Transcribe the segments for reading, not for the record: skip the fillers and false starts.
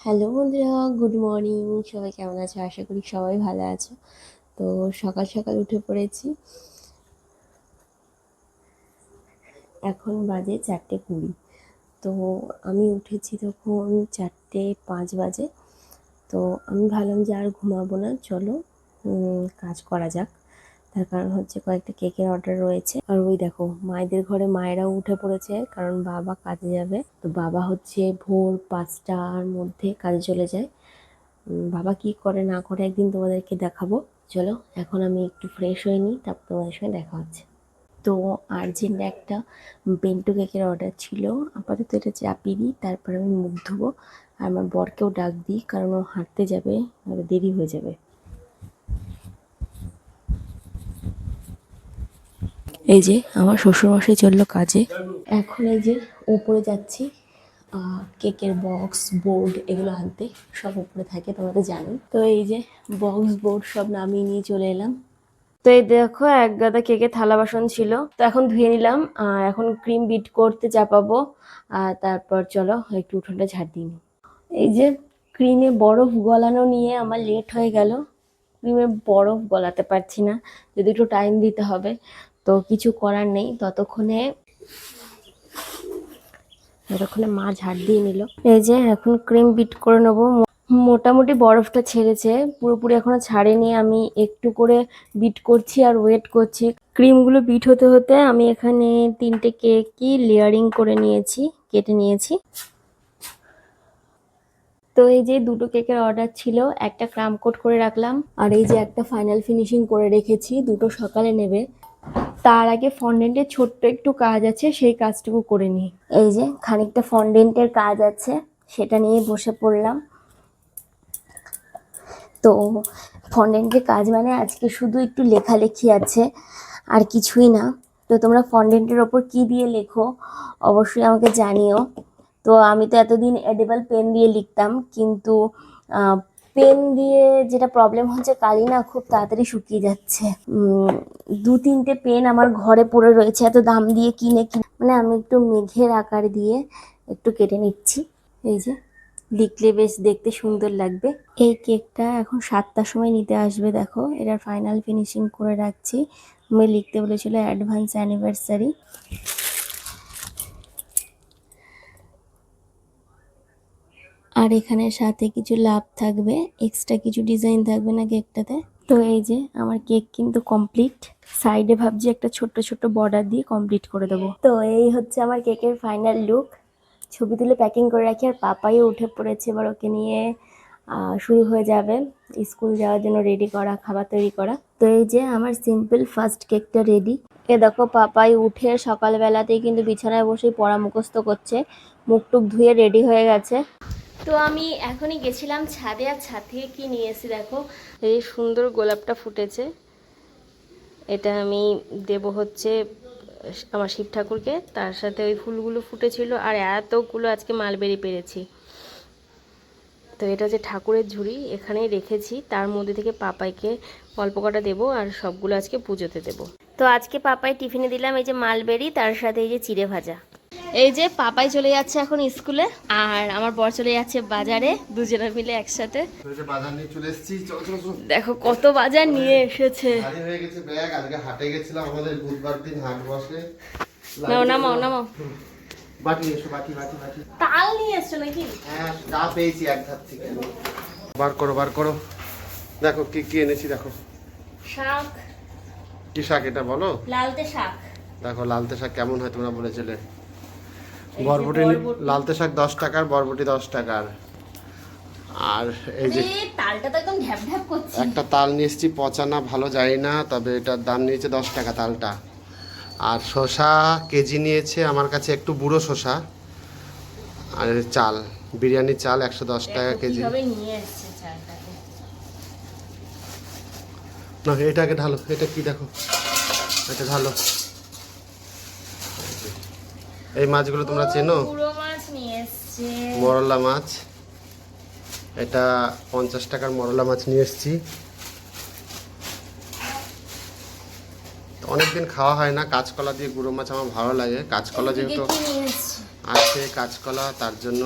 Hello বন্ধুরা, good morning. সবাই কেমন আছো? আশা করি সবাই ভালো আছো। তো সকাল সকাল উঠে পড়েছি। এখন বাজে 4:20। তো আমি উঠেছি তখন 4:05 বাজে। তো আমি ভাবলাম যে আর ঘুমাবো না, চলো কাজ করা যাক। তার কারণ হচ্ছে কয়েকটা কেকের অর্ডার রয়েছে। আর ওই দেখো, মায়েদের ঘরে মায়েরাও উঠে পড়েছে, কারণ বাবা কাজে যাবে। তো বাবা হচ্ছে ভোর 5টার মধ্যে কাজে চলে যায়। বাবা কি করে না করে একদিন তোমাদেরকে দেখাবো। চলো এখন আমি একটু ফ্রেশ হয়ে নিই, তারপর তোমাদের সঙ্গে দেখা হচ্ছে। তো আর্জেন্ট একটা বেন্টো কেকের অর্ডার ছিল, আপাতত এটা চাপিয়ে দিই, তারপর আমি মুখ ধোবো। আর আমার বরকেও ডাক দিই, কারণ ও হাঁটতে যাবে, নাহলে দেরি হয়ে যাবে। এই যে আমার শ্বশুরমশাই চললো কাজে। এখন এই যে উপরে যাচ্ছি কেকের বক্স বোর্ড এগুলো আনতে। সব উপরে থাকে, তোমরা তো জানো। তো এই যে বক্স বোর্ড সব নামিয়ে নিয়ে চলে এলাম। তো এই দেখো, এক গাদা কেকের থালা বাসন ছিল, তো এখন ধুয়ে নিলাম। এখন ক্রিম বিট করতে চাপাবো। আর তারপর চলো একটু উঠোনটা ঝাড় দিই। এই যে ক্রিমে বরফ গলানো নিয়ে আমার লেট হয়ে গেল। ক্রিমে বরফ গলাতে পারছি না, যদি একটু টাইম দিতে হবে। তো কিছু করার নেই, ততক্ষণে মা ঝাড় দিয়ে নিল। এই যে এখন ক্রিম বিট করে নেবো। মোটামুটি বরফটা ছেড়েছে, পুরোপুরি এখনো ছাড়েনি। আমি একটু করে বিট করছি আর ওয়েট করছি। ক্রিমগুলো বিট হতে হতে আমি এখানে 3টে কেকই লেয়ারিং করে নিয়েছি, কেটে নিয়েছি। তো এই যে 2টো কেকের অর্ডার ছিল, একটা ক্রাম কোট করে রাখলাম, আর এই যে একটা ফাইনাল ফিনিশিং করে রেখেছি। দুটো সকালে নেবে। তার আগে ফন্ডেন্টের ছোট্ট একটু কাজ আছে, সেই কাজটুকু করে নিই। এই যে খানিকটা ফন্ডেন্টের কাজ আছে, সেটা নিয়ে বসে পড়লাম। তো ফন্ডেন্টের কাজ মানে আজকে শুধু একটু লেখালেখি আছে, আর কিছুই না। তো তোমরা ফন্ডেন্টের ওপর কি দিয়ে লেখো অবশ্যই আমাকে জানিও। তো আমি তো এতদিন এডেবল পেন দিয়ে লিখতাম, কিন্তু পেন দিয়ে যেটা প্রবলেম হচ্ছে, কালি না খুব তাড়াতাড়ি শুকিয়ে যাচ্ছে। 2-3টে পেন আমার ঘরে পড়ে রয়েছে, এত দাম দিয়ে কিনে মানে আমি একটু মেঘের আকার দিয়ে একটু কেটে নিচ্ছি। এই যে লিখলে বেশ দেখতে সুন্দর লাগবে। এই কেকটা এখন 7টার সময় নিতে আসবে। দেখো এটার ফাইনাল ফিনিশিং করে রাখছি। আমি লিখতে বলেছিল অ্যাডভান্স অ্যানিভার্সারি। আর এখানে সাথে কিছু লাভ থাকবে, এক্সট্রা কিছু ডিজাইন থাকবে না কেকটাতে। তো এই যে আমার কেক কিন্তু কমপ্লিট। সাইডে ভাবছি একটা ছোট্ট ছোট্ট বর্ডার দিয়ে কমপ্লিট করে দেবো। তো এই হচ্ছে আমার কেকের ফাইনাল লুক। ছবি তুলে প্যাকিং করে রাখি। আর পাপাইও উঠে পড়েছে, এবার ওকে নিয়ে শুরু হয়ে যাবে স্কুল যাওয়ার জন্য রেডি করা, খাবার তৈরি করা। তো এই যে আমার সিম্পল ফার্স্ট কেকটা রেডি। এ দেখো, পাপাই উঠে সকালবেলাতেই কিন্তু বিছানায় বসেই পড়া মুখস্থ করছে। মুখ টুক ধুয়ে রেডি হয়ে গেছে। তো আমি এখনই গেছিলাম ছাদে, আর ছাদ থেকে কি নিয়ে এসেছি দেখো। এই সুন্দর গোলাপটা ফুটেছে, এটা আমি দেব হচ্ছে আমার শিব ঠাকুরকে। তার সাথে ওই ফুলগুলো ফুটেছিল, আর এতগুলো আজকে মালবেরি পেরেছি। তো এটা যে ঠাকুরের ঝুড়ি, এখানেই রেখেছি। তার মধ্যে থেকে পাপাইকে অল্প কটা দেবো, আর সবগুলো আজকে পুজোতে দেবো। তো আজকে পাপাই টিফিনে দিলাম এই যে মালবেরি, তার সাথে এই যে চিড়ে ভাজা। এই যে পাপাই চলে যাচ্ছে এখন স্কুলে, আর আমার বর চলে যাচ্ছে বাজারে, দুজনে মিলে একসাথে। বাজার নিয়ে চলে এসেছি। চলো চলো চলো। দেখো কত বাজার নিয়ে এসেছে। ভারী হয়ে গেছে ব্যাগ। আজকে হাটে গেছিলাম, আমাদের বুধবার দিন হাট বসে। নাও নামাও নামাও। বাটি এসো, বাটি বাটি বাটি। তাল নিয়ে এসছো নাকি? হ্যাঁ, যা পেয়েছি এক ধার থেকে। বার করো বার করো। দেখো কি কি এনেছি দেখো। শাক। কি শাক এটা বলো? লালতে শাক। দেখো লালতে শাক কেমন হয় তোমরা বলেছিলে। বরবটি, লালতে শাক 10 টাকার, বরবটি 10 টাকার। আর এই যে তালটা তো একদম ঢ্যাপ ঢ্যাপ করছে। একটা তাল নিয়ে এসেছি, পচা না ভালো জানি না, তবে এটার দাম নিয়েছে 10 টাকা তালটা। আর শসা কেজি নিয়েছে আমার কাছে, একটু বুড়ো শসা। আর চাল, বিরিয়ানির চাল 110 টাকা কেজি। না এটাকে ঢালো, এটা কি দেখো, এটা ঢালো। এই মাছগুলো তোমরা চেনো? মরলা মাছ। এটা 50 টাকার মরলা মাছ নিয়ে এসেছি। অনেকদিন খাওয়া হয় না, কাঁচকলা দিয়ে গুঁড়ো মাছ আমার ভালো লাগে। কাঁচকলা যেহেতু আছে, কাঁচকলা তার জন্য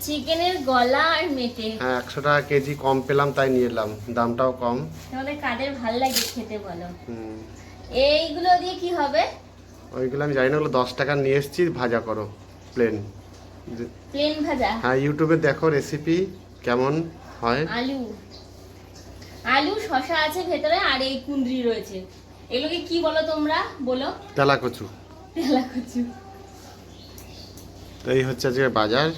চিকেনের গলা আর মেটে। হ্যাঁ 100 টাকা কেজি কম পেলাম তাই নিয়ে এলাম, দামটাও কম। তোমাদের কাদের ভাল লাগে খেতে বলো? হুম, এইগুলো দিয়ে কি হবে? ওইগুলো আমি জানি না, ওগুলো 10 টাকা নিয়ে এসেছি, ভাজা করো প্লেন। প্লেন ভাজা? হ্যাঁ ইউটিউবে দেখো রেসিপি কেমন হয়। আলু, আলু শসা আছে ভেতরে আর এই কুঁদরি রয়েছে। এগুলোকে কি বলো তোমরা বলো? তেলা কচু। তেলা কচু। তো এই হচ্ছে আজকে বাজার।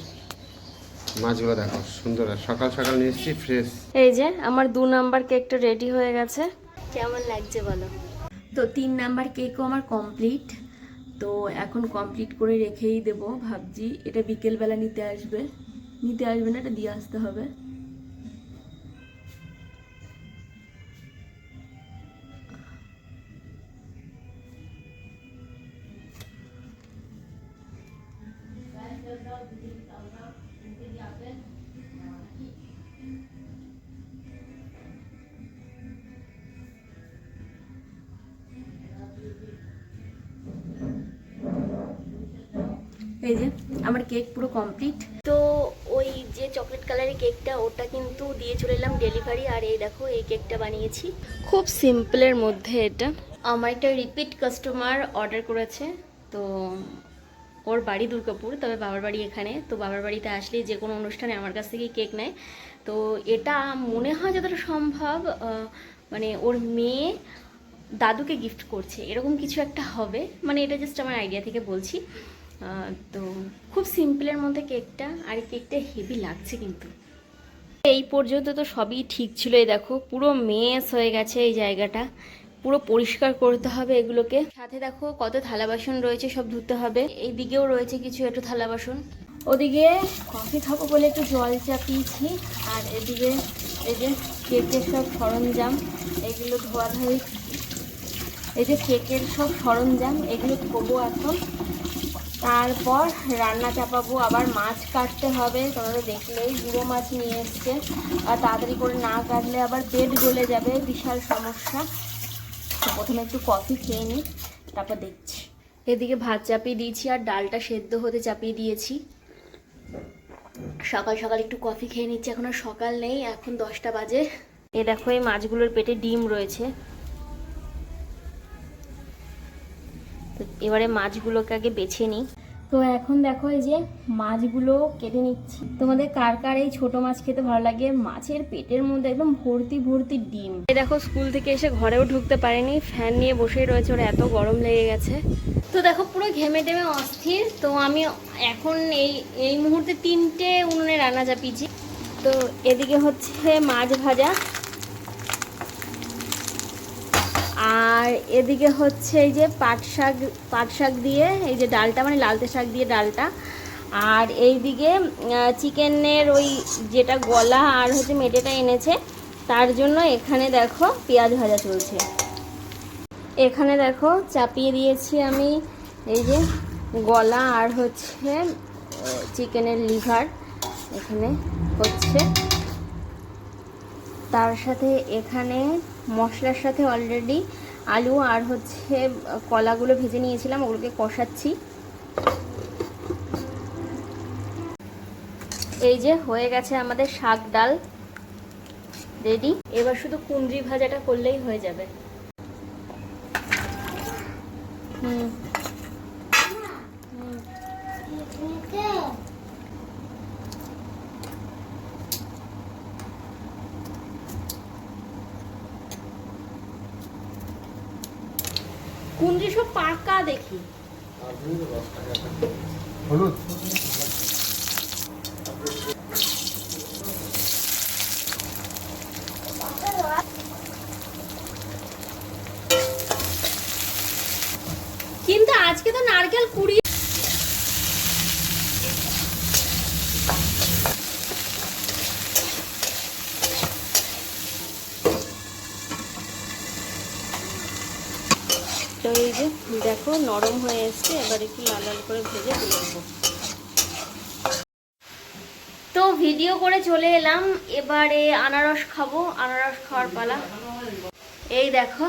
মাছগুলো দেখো সুন্দর, সকাল সকাল নিয়ে এসেছি ফ্রেশ। এই যে আমার 2 নাম্বার কেকটা রেডি হয়ে গেছে, কেমন লাগছে বলো? তো 3 নাম্বার কেকও আমার কমপ্লিট। তো এখন কমপ্লিট করে রেখেই দেবো, ভাবছি এটা বিকেলবেলা নিতে আসবে না, এটা দিয়ে আসতে হবে। এই যে আমার কেক পুরো কমপ্লিট। তো ওই যে চকলেট কালারের কেকটা ওটা কিন্তু দিয়ে চলে এলাম ডেলিভারি। আর এই দেখো এই কেকটা বানিয়েছি খুব সিম্পলের মধ্যে। এটা আমার একটা রিপিট কাস্টমার অর্ডার করেছে। তো ওর বাড়ি দুর্গাপুর, তবে বাবার বাড়ি এখানে। তো বাবার বাড়িতে আসলে যে কোনো অনুষ্ঠানে আমার কাছ থেকেই কেক নেয়। তো এটা মনে হয় যতটা সম্ভব মানে ওর মেয়ে দাদুকে গিফট করছে, এরকম কিছু একটা হবে। মানে এটা জাস্ট আমার আইডিয়া থেকে বলছি। তো খুব সিম্পলের মধ্যে কেকটা, আর কেকটা হেভি লাগছে কিন্তু। এই পর্যন্ত তো সবই ঠিক ছিল। এই দেখো পুরো মেস হয়ে গেছে এই জায়গাটা, পুরো পরিষ্কার করতে হবে এগুলোকে। সাথে দেখো কত থালা বাসন রয়েছে, সব ধুতে হবে। এই দিকেও রয়েছে কিছু একটু থালা বাসন। ওদিকে কফি খাবো বলে একটু জল চাপিয়েছি। আর এদিকে এই যে কেকের সব সরঞ্জাম, এগুলো ধোয়াধুয়ি। এই যে কেকের সব সরঞ্জাম এগুলো ধোবো এখন, তারপর রান্না চাপাবো। আবার মাছ কাটতে হবে, তোমরা দেখলেই গুঁড়ো মাছ নিয়ে এসছে। আর তাড়াতাড়ি করে না কাটলে আবার পেট গলে যাবে, বিশাল সমস্যা। তো প্রথমে একটু কফি খেয়ে নিই, তারপর দেখছি। এদিকে ভাত চাপিয়ে দিয়েছি আর ডালটা সেদ্ধ হতে চাপিয়ে দিয়েছি। সকাল সকাল একটু কফি খেয়ে নিচ্ছি, এখন আর সকাল নেই, এখন 10টা বাজে। এ দেখো এই মাছগুলোর পেটে ডিম রয়েছে। তো এবারে মাছগুলোকে আগে বেছে নিই। তো এখন দেখো এই যে মাছগুলো কেটে নিচ্ছি। তোমাদের কার কার এই ছোট মাছ খেতে ভালো লাগে? মাছের পেটের মধ্যে একদম ভর্তি ভর্তি ডিম। এই দেখো স্কুল থেকে এসে ঘরেও ঢুকতে পারেনি, ফ্যান নিয়ে বসেই রয়েছে, ওরা এত গরম লেগে গেছে। তো দেখো পুরো ঘেমে টেমে অস্থির। তো আমি এখন এই মুহূর্তে 3টে উনুনে রান্না চাপিয়েছি। তো এদিকে হচ্ছে মাছ ভাজা, আর এদিকে হচ্ছে এই যে পাট শাক দিয়ে এই যে ডালটা, মানে লালতে শাক দিয়ে ডালটা। আর এইদিকে চিকেনের ওই যেটা গলা আর হচ্ছে মেটেটা এনেছে, তার জন্য এখানে দেখো পেঁয়াজ ভাজা চলছে। এখানে দেখো চাপিয়ে দিয়েছি আমি এই যে গলা আর হচ্ছে চিকেনের লিভার এখানে হচ্ছে। তার সাথে এখানে মশলার সাথে অলরেডি আলু আর হচ্ছে কলাগুলো ভেজে নিয়েছিলাম, ওগুলোকে কষাচ্ছি। এই যে হয়ে গেছে আমাদের শাক ডাল রেডি। এবার শুধু কুঁদরি ভাজাটা করলেই হয়ে যাবে। কুঁদরি সব পাকা দেখি। হলুদ কিন্তু আজকে তো নারকেল কুড়ি। তো এই যে দেখো নরম হয়ে এসছে, এবার একটু লাল লাল করে ভেজে তুলে নেবো। তো ভিডিও করে চলে এলাম, এবারে আনারস খাবো, আনারস খাওয়ার পালা। এই দেখো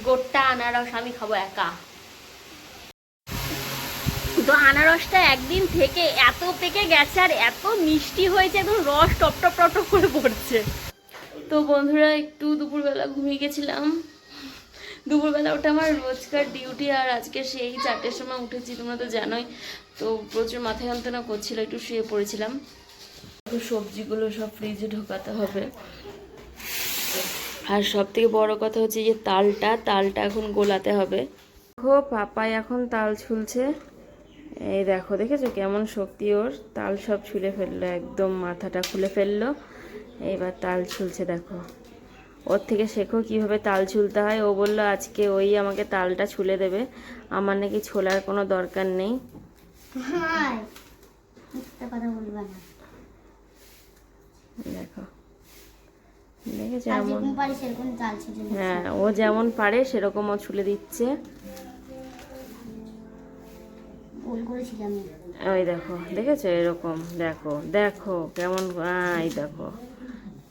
গোটা আনারস আমি খাবো একা। তো আনারসটা একদিন থেকে এত পেকে গেছে আর এত মিষ্টি হয়েছে, একদম রস টপ টপ টপ টপ করে পড়ছে। তো বন্ধুরা একটু দুপুরবেলা ঘুমিয়ে গেছিলাম। দুপুরবেলা ওটা আমার রোজকার ডিউটি, আর আজকে সেই 4টের সময় উঠেছি, তোমরা তো জানোই। তো প্রচুর মাথায় যন্ত্রণা করছিল, একটু শুয়ে পড়েছিলাম। তো সবজিগুলো সব ফ্রিজে ঢোকাতে হবে। আর সব থেকে বড় কথা হচ্ছে যে তালটা এখন গোলাতে হবে। দেখো পাপাই এখন তাল ছুলছে। এই দেখো, দেখেছো কেমন শক্তি ওর, তাল সব ছুলে ফেললো, একদম মাথাটা খুলে ফেললো। এইবার তাল ছুলছে, দেখো ওর থেকে শেখো কিভাবে তাল ছুলতে হয়। ও বললো আজকে ওই আমাকে তালটা ছুলে দেবে, আমার নাকি ছোলার কোনো দরকার নেই। দেখো দেখেছো, হ্যাঁ ও যেমন পারে সেরকম ও ছুলে দিচ্ছে। ওই দেখো, দেখেছো এরকম, দেখো দেখো কেমন, এই দেখো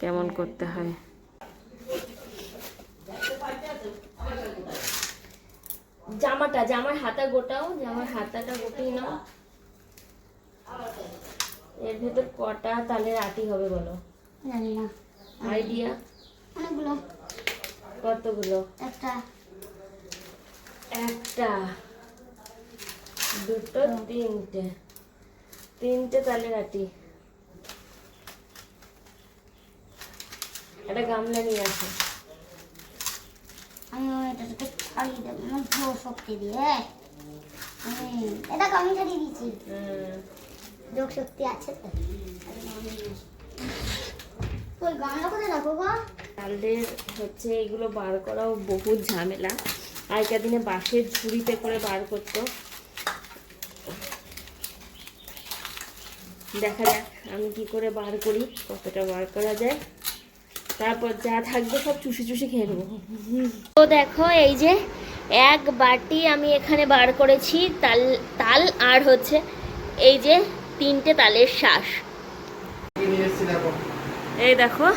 কেমন করতে হয়। জামার হাতা গোটাও, জামার হাতাটা গোটিয়ে নাও। এর ভেতর কটা তালের আটি হবে বলো? জানি না, আইডিয়া? অনেকগুলো। কতগুলো? একটা, দুটো, তিনটে তালের আটি। একটা গামলা নিয়ে আসো। আমি এটাকে ছাড়িয়ে দেবো শক্তি দিয়ে। এটা আমি ছাড়িয়ে দিচ্ছি, যোগ শক্তি আছে তো। ওই গামলা কোথায় রাখো গো? তালদের হচ্ছে এগুলো বার করাও বহুত ঝামেলা। আগেকার দিনে বাঁশের ঝুড়িতে করে বার করতো। দেখা যাক আমি কি করে বার করি, কতটা বার করা যায়। তারপর যা থাকবে সব চুষি চুষি খেয়ে নেবো। তো দেখো এই যে এক বাটি আমি এখানে বার করেছি তাল আর হচ্ছে এই যে 3টে তালের শ্বাস। এই দেখো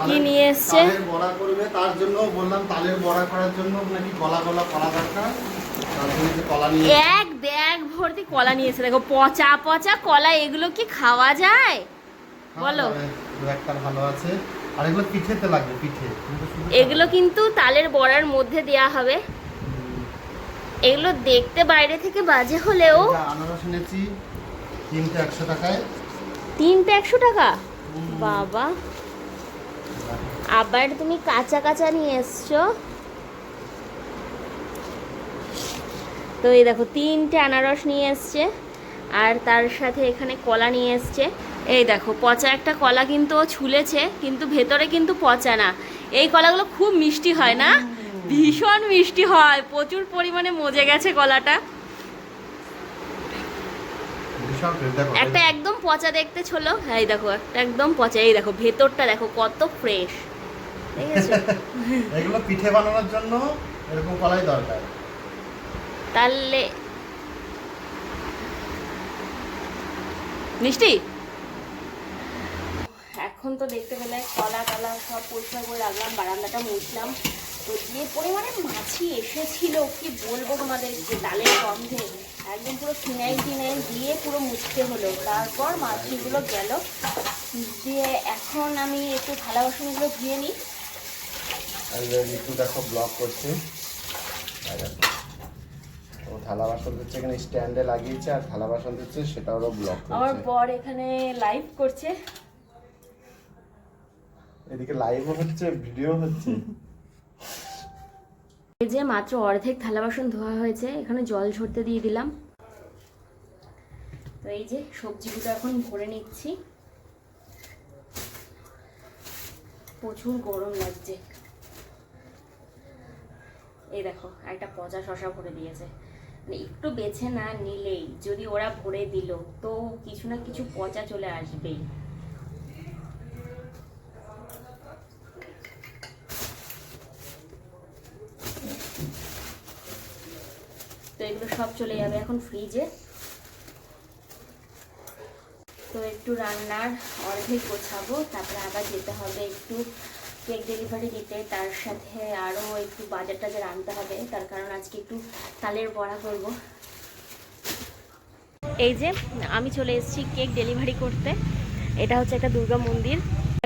কি নিয়ে এসছে। তালের বড়া করবে, তার জন্য বললাম তালের বড়া করার জন্য নাকি গলা গলা কলা দরকার। এক ব্যাগ ভর্তি কলা নিয়েছে, দেখো পচা পচা কলা, এগুলো কি খাওয়া যায় বলো? একটা ভালো আছে, আর এগুলো পিঠেতে লাগবে, পিঠে। এগুলো কিন্তু তালের বড়ার মধ্যে দেয়া হবে। এগুলো দেখতে বাইরে থেকে বাজে হলেও আনারস এনেছি 3টে 100 টাকায়। 3টে 100 টাকা? বাবা, আবার তুমি কাঁচা কাঁচা নিয়ে এসছো। তো এই দেখো 3টে আনারস নিয়ে এসছে, আর তার সাথে এখানে কলা নিয়ে এসছে। এই দেখো পচা একটা কলা কিন্তু ও ছুলেছে, কিন্তু ভেতরে কিন্তু পচা না। এই কলাগুলো খুব মিষ্টি হয় না? ভীষণ মিষ্টি হয়, প্রচুর পরিমাণে মজে গেছে কলাটা। একটা একদম পচা দেখতে ছিল, এই দেখো একটা একদম পচা। এই দেখো ভেতরটা দেখো কত ফ্রেশ, ঠিক আছে? এগুলো পিঠে বানানোর জন্য এরকম কলাই দরকার। তাহলে মিষ্টি। এখন তো দেখতে পেলে কলা টলা সব পরিষ্কার করে রাখলাম, বারান্দাটা মুছলাম। তো যে পরিমাণে মাছি এসেছিল কি বলবো তোমাদের, যে তালের গন্ধে একদম পুরো ফিনাইল দিয়ে পুরো মুছতে হলো। তারপর মাছিগুলো গেল দিয়ে এখন আমি একটু থালা বাসনগুলো ধুয়ে নিই। ঋতু দেখো ব্লগ করছে, ও থালা বাসন হচ্ছে এখানে স্ট্যান্ডে লাগিয়েছে, আর থালা বাসন হচ্ছে সেটা ওরা ব্লগ করছে। আমার বর এখানে লাইভ করছে, এদিকে লাইভও হচ্ছে, ভিডিও হচ্ছে। এই যে মাত্র অর্ধেক থালা বাসন ধোয়া হয়েছে, এখানে জল ঝরতে দিয়ে দিলাম। তো এই যে সবজিগুলো এখন ভরে নিচ্ছি, প্রচুর গরম লাগছে। এই দেখো একটা পচা শশা ভরে দিয়েছে, মানে একটু বেছে না নিলেই যদি ওরা ভরে দিল তো কিছু না কিছু পচা চলে আসবেই। তো এগুলো সব চলে যাবে এখন ফ্রিজে। তো একটু রান্নার অর্ধেক গোছাবো, তারপরে আবার যেতে হবে একটু কেক ডেলিভারি দিতে, তার সাথে আরও একটু বাজার টাজার আনতে হবে, তার কারণ আজকে একটু তালের বড়া করব। এই যে আমি চলে এসেছি কেক ডেলিভারি করতে। এটা হচ্ছে একটা দুর্গা মন্দির।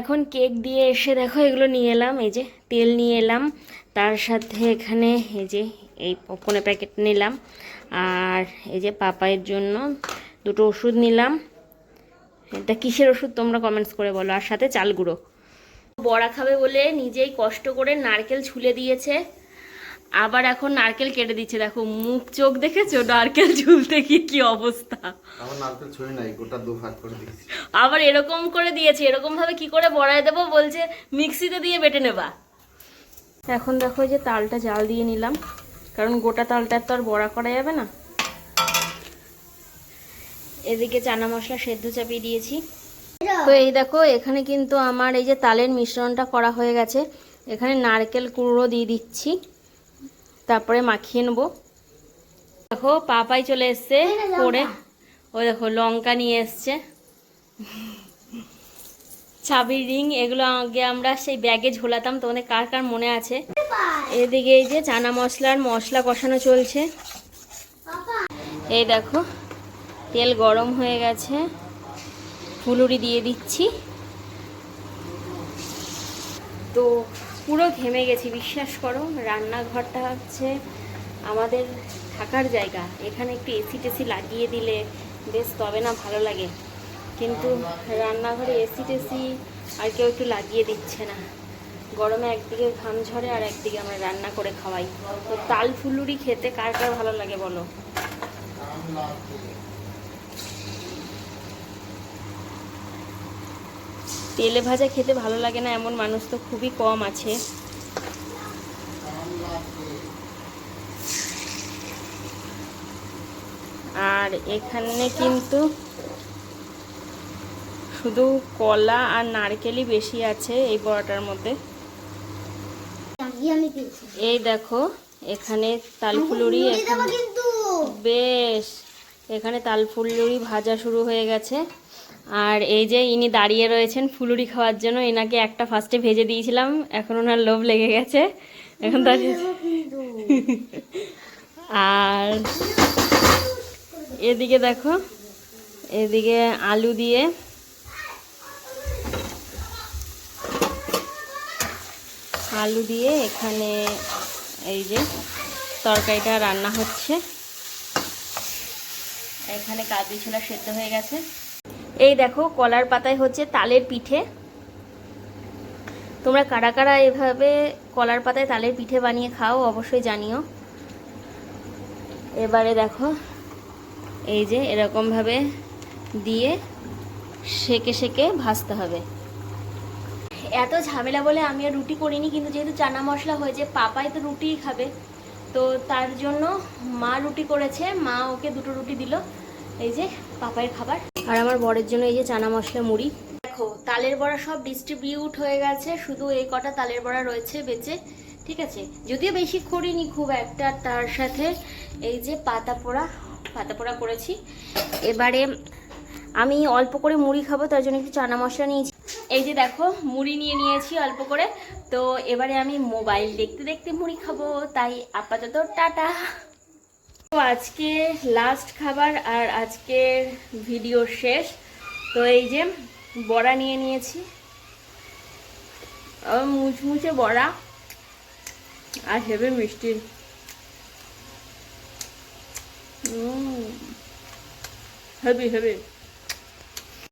এখন কেক দিয়ে এসে দেখো এগুলো নিয়ে এলাম। এই যে তেল নিয়ে এলাম, তার সাথে এখানে এই যে এই পপকর্নের প্যাকেট নিলাম, আর এই যে পাপাইয়ের জন্য দুটো ওষুধ নিলাম। এটা কিসের ওষুধ তোমরা কমেন্টস করে বলো। আর সাথে চাল গুঁড়ো। বড়া খাবে বলে নিজেই কষ্ট করে নারকেল ছুলে দিয়েছে, আবার এখন নারকেল কেটে দিচ্ছে। দেখো মুখ চোখ দেখেছো, নারকেল ঝুলতে গিয়ে কি অবস্থা। আমার নারকেল ছুঁই নাই, গোটা দু ভাগ করে দিয়েছি। আবার এরকম করে দিয়েছে, এরকম ভাবে কি করে বড়ায় দেবো, বলছে মিক্সিতে দিয়ে বেটে নেবা। এখন দেখো এই যে তালটা জাল দিয়ে নিলাম, কারণ গোটা তালটার তো আর বড়া করা যাবে না। এদিকে চানা মশলা সেদ্ধ চাপিয়ে দিয়েছি। তো এই দেখো এখানে কিন্তু আমার এই যে তালের মিশ্রণটা করা হয়ে গেছে। এখানে নারকেল কুড়ো দিয়ে দিচ্ছি, তারপরে মাখিয়ে নেবো। দেখো পাপাই চলে এসছে পরে, ওই দেখো লঙ্কা নিয়ে এসছে, চাবির রিং, এগুলো আগে আমরা সেই ব্যাগে ঝোলাতাম, তোমাদের কার কার মনে আছে। এদিকে এই যে চানা মশলার মশলা কষানো চলছে। এই দেখো তেল গরম হয়ে গেছে, ফুলুরি দিয়ে দিচ্ছি। তো পুরো ঘেমে গেছি, বিশ্বাস করো। রান্নাঘরটা হচ্ছে আমাদের থাকার জায়গা, এখানে একটু এসি টেসি লাগিয়ে দিলে বেশ তবে না ভালো লাগে, কিন্তু রান্নাঘরে এসি টেসি আর কেউ একটু লাগিয়ে দিচ্ছে না। গরমে একদিকে ঘাম ঝরে আর একদিকে আমরা রান্না করে খাওয়াই। তো তাল ফুলুরি খেতে কার কার ভালো লাগে বলো। তেলে ভাজা খেতে ভালো লাগে না এমন মানুষ তো খুবই কম আছে। আর এখানে কিন্তু শুধু কলা আর নারকেলই বেশি আছে এই বড়াটার মধ্যে। এই দেখো এখানে তালফুলুরি বেশ, এখানে তালফুলুরি ভাজা শুরু হয়ে গেছে। আর এই যে ইনি দাঁড়িয়ে রয়েছেন ফুলুরি খাওয়ার জন্য, এনাকে একটা ফার্স্টে ভেজে দিয়েছিলাম, এখন ওনার লোভ লেগে গেছে, এখন দাঁড়িয়ে। আর এদিকে দেখো, এদিকে আলু দিয়ে এখানে এই যে তরকারিটা রান্না হচ্ছে। এখানে কাবলি ছোলা সেদ্ধ হয়ে গেছে। এই দেখো কলার পাতায় হচ্ছে তালের পিঠে। তোমরা কারা কারা এভাবে কলার পাতায় তালের পিঠে বানিয়ে খাও অবশ্যই জানিও। এবারে দেখো এই যে এরকমভাবে দিয়ে সেকে সেকে ভাজতে হবে। এত ঝামেলা বলে আমি আর রুটি করিনি, কিন্তু যেহেতু চানা মশলা হয়েছে, পাপাই তো রুটিই খাবে, তো তার জন্য মা রুটি করেছে, মা ওকে দুটো রুটি দিল। এই যে পাপাইয়ের খাবার। আর আমার বরের জন্য এই যে চানা মশলা মুড়ি। দেখো তালের বড়া সব ডিস্ট্রিবিউট হয়ে গেছে, শুধু এই কটা তালের বড়া রয়েছে বেঁচে, ঠিক আছে। যদিও বেশি করিনি খুব একটা। তার সাথে এই যে পাতা পোড়া করেছি। এবারে আমি অল্প করে মুড়ি খাবো, তার জন্য একটু চানা মশলা নিয়েছি। এই যে দেখো মুড়ি নিয়েছি অল্প করে। তো এবারে আমি মোবাইল দেখতে দেখতে মুড়ি খাবো, তাই আপাতত টাটা। তো আজকে লাস্ট খাবার আর আজকের ভিডিও শেষ। তো এই যে বড়া নিয়েছি, মুচমুচে বড়া আর হেভি মিষ্টি। হেভি